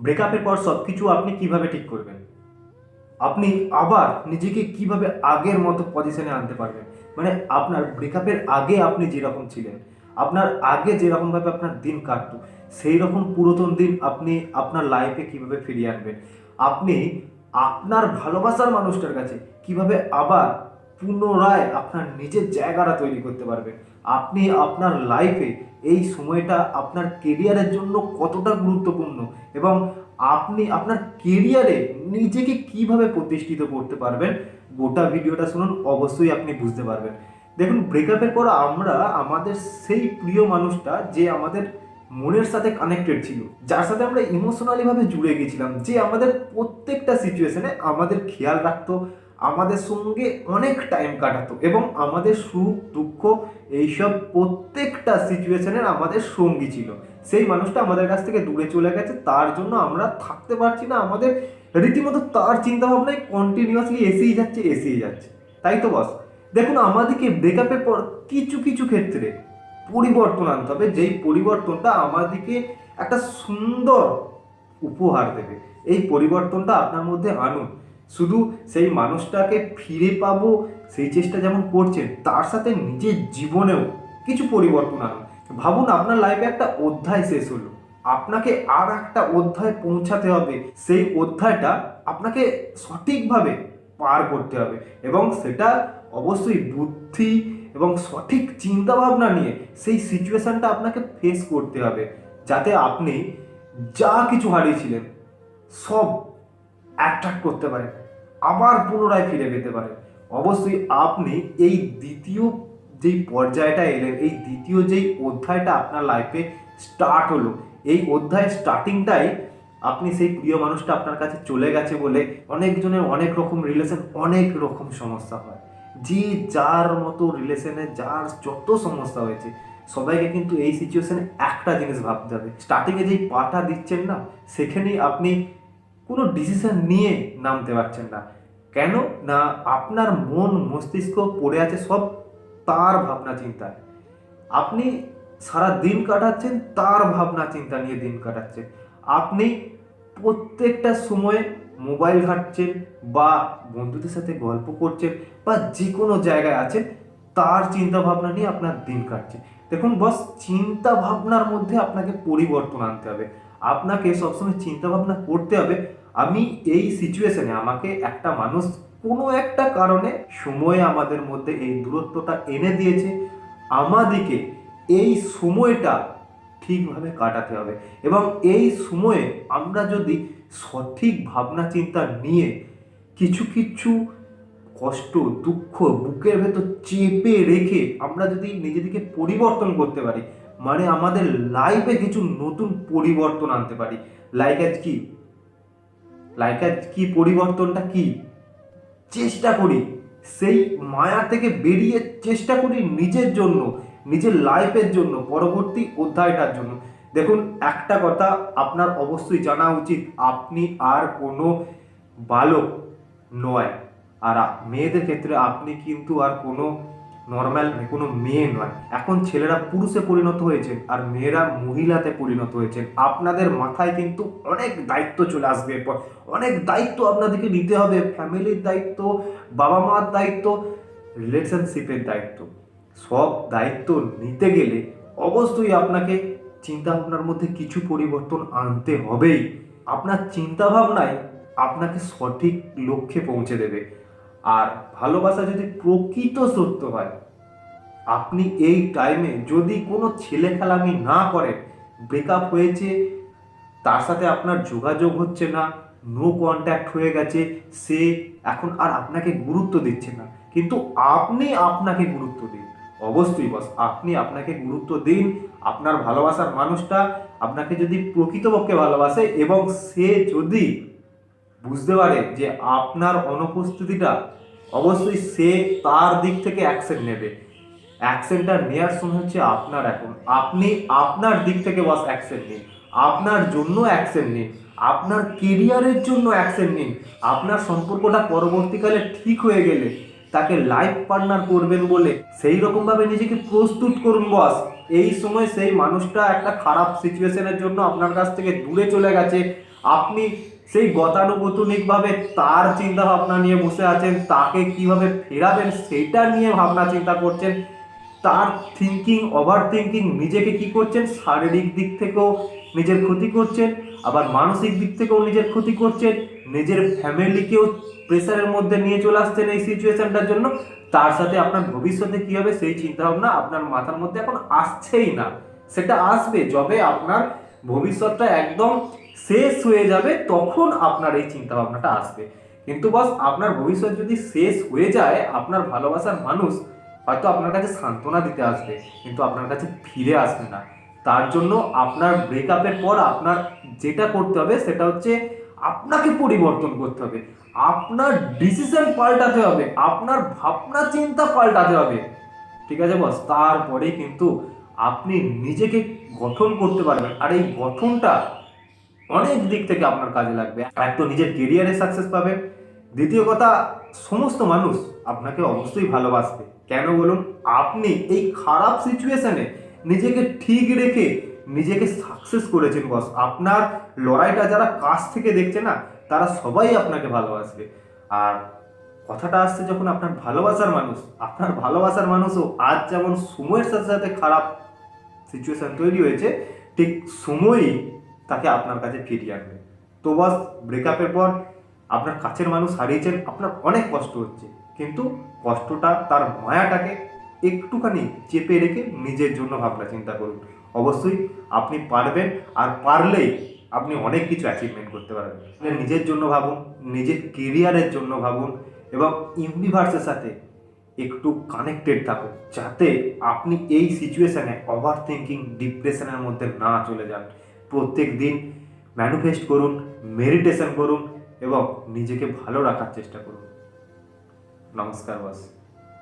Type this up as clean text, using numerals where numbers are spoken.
ব্রেকআপের পর সব কিছু আপনি কিভাবে ঠিক করবেন? আপনি আবার নিজেকে কিভাবে আগের মতো পজিশনে আনতে পারবেন? মানে আপনার ব্রেকআপের আগে আপনি যেরকম ছিলেন, আপনার আগে যেরকমভাবে আপনার দিন কাটতো, সেই রকম পুরাতন দিন আপনি আপনার লাইফে কিভাবে ফিরিয়ে আনবেন? আপনি আপনার ভালোবাসার মানুষটার কাছে কিভাবে আবার পুনরায় আপনার নিজের জায়গাটা তৈরি করতে পারবেন? আপনি আপনার লাইফে এই সময়টা আপনার কেরিয়ারের জন্য কতটা গুরুত্বপূর্ণ এবং আপনি আপনার কেরিয়ারে নিজেকে কিভাবে প্রতিষ্ঠিত করতে পারবেন, গোটা ভিডিওটা শুনুন, অবশ্যই আপনি বুঝতে পারবেন। দেখুন, ব্রেকআপের পর আমরা আমাদের সেই প্রিয় মানুষটা যে আমাদের মনের সাথে কানেক্টেড ছিল, যার সাথে আমরা ইমোশনালি ভাবে জুড়ে গেছিলাম, যে আমাদের প্রত্যেকটা সিচুয়েশনে আমাদের খেয়াল রাখতো, আমাদের সঙ্গে অনেক টাইম কাটাতো এবং আমাদের সুখ দুঃখ এইসব প্রত্যেকটা সিচুয়েশনের আমাদের সঙ্গী ছিল, সেই মানুষটা আমাদের কাছ থেকে দূরে চলে গেছে। তার জন্য আমরা থাকতে পারছি না, আমাদের রীতিমতো তার চিন্তাভাবনায় কন্টিনিউয়াসলি এসেই যাচ্ছে, তাই তো বস? দেখুন, আমাদেরকে ব্রেকআপের পর কিছু কিছু ক্ষেত্রে পরিবর্তন আনতে হবে, যেই পরিবর্তনটা আমাদেরকে একটা সুন্দর উপহার দেবে। এই পরিবর্তনটা আপনার মধ্যে আনুন। শুধু সেই মানুষটাকে ফিরে পাবো সেই চেষ্টা যেমন করছেন, তার সাথে নিজের জীবনেও কিছু পরিবর্তন আনুন। ভাবুন, আপনার লাইফে একটা অধ্যায় শেষ হলো, আপনাকে আর একটা অধ্যায় পৌঁছাতে হবে। সেই অধ্যায়টা আপনাকে সঠিকভাবে পার করতে হবে এবং সেটা অবশ্যই বুদ্ধি এবং সঠিক চিন্তা ভাবনা নিয়ে সেই সিচুয়েশনটা আপনাকে ফেস করতে হবে, যাতে আপনি যা কিছু হারিয়েছিলেন সব অ্যাট্রাক্ট করতে পারেন, আবার পুনরায় ফিরে পেতে পারেন। অবশ্যই আপনি এই দ্বিতীয় যেই পর্যায়টা এলেন, এই দ্বিতীয় যেই অধ্যায়টা আপনার লাইফে স্টার্ট হলো, এই অধ্যায়ের স্টার্টিংটাই আপনি সেই প্রিয় মানুষটা আপনার কাছে চলে গেছে বলে অনেকজনের অনেক রকম রিলেশন, অনেক রকম সমস্যা হয়। যে যার মতো রিলেশনে যার যত সমস্যা হয়েছে, সবাইকে কিন্তু এই সিচুয়েশনে একটা জিনিস ভাবতে হবে, স্টার্টিংয়ে যেই পাটা দিচ্ছেন না, সেখানেই আপনি কোনো ডিসিশন নিয়ে নামতে পারছেন না। কেন না, আপনার মন মস্তিষ্ক পড়ে আছে সব তার ভাবনা চিন্তায়। আপনি সারা দিন কাটাচ্ছেন তার ভাবনা চিন্তা নিয়ে দিন কাটাচ্ছেন। আপনি প্রত্যেকটা সময়ে মোবাইল ঘাঁটছেন বা বন্ধুদের সাথে গল্প করছেন বা যে কোনো জায়গায় আছেন, তার চিন্তা ভাবনা নিয়ে আপনার দিন কাটছে। দেখুন বস, চিন্তা ভাবনার মধ্যে আপনাকে পরিবর্তন আনতে হবে। আপনাকে সবসময় চিন্তা ভাবনা করতে হবে, আমি এই সিচুয়েশনে আমাকে একটা মানুষ কোনো একটা কারণে সময়ে আমাদের মধ্যে এই দূরত্বটা এনে দিয়েছে, আমাদেরকে এই সময়টা ঠিকভাবে কাটাতে হবে এবং এই সময়ে আমরা যদি সঠিক ভাবনা চিন্তা নিয়ে কিছু কিছু কষ্ট দুঃখ বুকের ভেতর চেপে রেখে আমরা যদি নিজেদেরকে পরিবর্তন করতে পারি, মানে আমাদের লাইফে কিছু নতুন পরিবর্তন আনতে পারি। লাইক আজ কি পরিবর্তনটা কি? চেষ্টা করি সেই মায়া থেকে বেরিয়ে চেষ্টা করি নিজের জন্য, নিজের লাইফের জন্য, পরবর্তী অধ্যায়টার জন্য। দেখুন, একটা কথা আপনার অবশ্যই জানা উচিত, আপনি আর কোনো বালক নয়। আর মেয়েদের ক্ষেত্রে আপনি কিন্তু আর কোনো নর্মাল কোনো মেয়ে নয়। এখন ছেলেরা পুরুষে পরিণত হয়েছে আর মেয়েরা মহিলাতে পরিণত হয়েছে। আপনাদের মাথায় কিন্তু অনেক দায়িত্ব চলে আসবে, এরপর অনেক দায়িত্ব আপনাদেরকে নিতে হবে, ফ্যামিলির দায়িত্ব, বাবা মার দায়িত্ব, রিলেশনশিপের দায়িত্ব। সব দায়িত্ব নিতে গেলে অবশ্যই আপনাকে চিন্তা ভাবনার মধ্যে কিছু পরিবর্তন আনতে হবেই। আপনার চিন্তা ভাবনায় আপনাকে সঠিক লক্ষ্যে পৌঁছে দেবে। আর ভালোবাসা যদি প্রকৃত সত্য হয়, আপনি এই টাইমে যদি কোনো ছেলে খেলামি না করেন, ব্রেকআপ হয়েছে, তার সাথে আপনার যোগাযোগ হচ্ছে না, নো কন্ট্যাক্ট হয়ে গেছে, সে এখন আর আপনাকে গুরুত্ব দিচ্ছে না, কিন্তু আপনি আপনাকে গুরুত্ব দিন। অবশ্যই বস, আপনি আপনাকে গুরুত্ব দিন। আপনার ভালোবাসার মানুষটা আপনাকে যদি প্রকৃতপক্ষে ভালোবাসে এবং সে যদি বুঝতে পারে যে আপনার অনুপস্থিতিটা, অবশ্যই সে তার দিক থেকে অ্যাকশন নেবে। অ্যাকশনটা নেওয়ার সময় হচ্ছে আপনার। এখন আপনি আপনার দিক থেকে বস অ্যাকশন নিন, আপনার জন্য অ্যাকশন নিন, আপনার কেরিয়ারের জন্য অ্যাকশন নিন। আপনার সম্পর্কটা পরবর্তীকালে ঠিক হয়ে গেলে তাকে লাইফ পার্টনার করবেন বলে সেই রকমভাবে নিজেকে প্রস্তুত করুন বস। এই সময় সেই মানুষটা একটা খারাপ সিচুয়েশনের জন্য আপনার কাছ থেকে দূরে চলে গেছে, আপনি সেই গতানুগতিকভাবে তার চিন্তা ভাবনা নিয়ে বসে আছেন, তাকে কিভাবে ফেরাবেন সেইটা নিয়ে ভাবনা চিন্তা করছেন। তার থিঙ্কিং, ওভার থিঙ্কিং, নিজেকে কি করছেন, শারীরিক দিক থেকেও নিজের ক্ষতি করছেন, আবার মানসিক দিক থেকেও নিজের ক্ষতি করছেন, নিজের ফ্যামিলিকেও প্রেসারের মধ্যে নিয়ে চলে আসছেন এই সিচুয়েশনটার জন্য। তার সাথে আপনার ভবিষ্যতে কি হবে সেই চিন্তা ভাবনা আপনার মাথার মধ্যে এখন আসছেই না। সেটা আসবে যবে আপনার ভবিষ্যৎটা একদম শেষ হয়ে যাবে, তখন আপনার এই চিন্তা ভাবনাটা আসবে। কিন্তু বস, আপনার ভবিষ্যৎ যদি শেষ হয়ে যায়, আপনার ভালোবাসার মানুষ হয়তো আপনার কাছে সান্ত্বনা দিতে আসবে, কিন্তু আপনার কাছে ফিরে আসবে না। তার জন্য আপনার ব্রেকআপের পর আপনার যেটা করতে হবে সেটা হচ্ছে আপনাকে পরিবর্তন করতে হবে, আপনার ডিসিশন পাল্টাতে হবে, আপনার ভাবনা চিন্তা পাল্টাতে হবে। ঠিক আছে বস, তারপরেই কিন্তু আপনি নিজেকে গঠন করতে পারবেন। আর এই গঠনটা অনেক দিক থেকে আপনার কাজে লাগবে। এক তো নিজের কেরিয়ারে সাকসেস পাবেন, দ্বিতীয় কথা সমস্ত মানুষ আপনাকে অবশ্যই ভালোবাসবে। কেন বলুন, আপনি এই খারাপ সিচুয়েশনে নিজেকে ঠিক রেখে নিজেকে সাকসেস করেছেন বস। আপনার লড়াইটা যারা কাছ থেকে দেখছে না, তারা সবাই আপনাকে ভালোবাসবে। আর কথাটা আসছে যখন আপনার ভালোবাসার মানুষ, আপনার ভালোবাসার মানুষও আজ যেমন সময়ের সাথে সাথে খারাপ সিচুয়েশন তৈরি হয়েছে, ঠিক সময়ই তাকে আপনার কাছে ফিরিয়ে আনবে। তো বস, ব্রেকআপের পর আপনার কাছের মানুষ হারিয়েছেন, আপনার অনেক কষ্ট হচ্ছে, কিন্তু কষ্টটা, তার মায়াটাকে একটুখানি চেপে রেখে নিজের জন্য ভাবনা চিন্তা করুন। অবশ্যই আপনি পারবেন, আর পারলেই আপনি অনেক কিছু অ্যাচিভমেন্ট করতে পারবেন। নিজের জন্য ভাবুন, নিজের কেরিয়ারের জন্য ভাবুন, এবং ইউনিভার্সের সাথে একটু কানেক্টেড থাকুন, যাতে আপনি এই সিচুয়েশনে ওভার থিঙ্কিং, ডিপ্রেশনের মধ্যে না চলে যান। প্রত্যেক দিন ম্যানিফেস্ট করুন, মেডিটেশন করুন এবং নিজেকে ভালো রাখার চেষ্টা করুন। নমস্কার বস।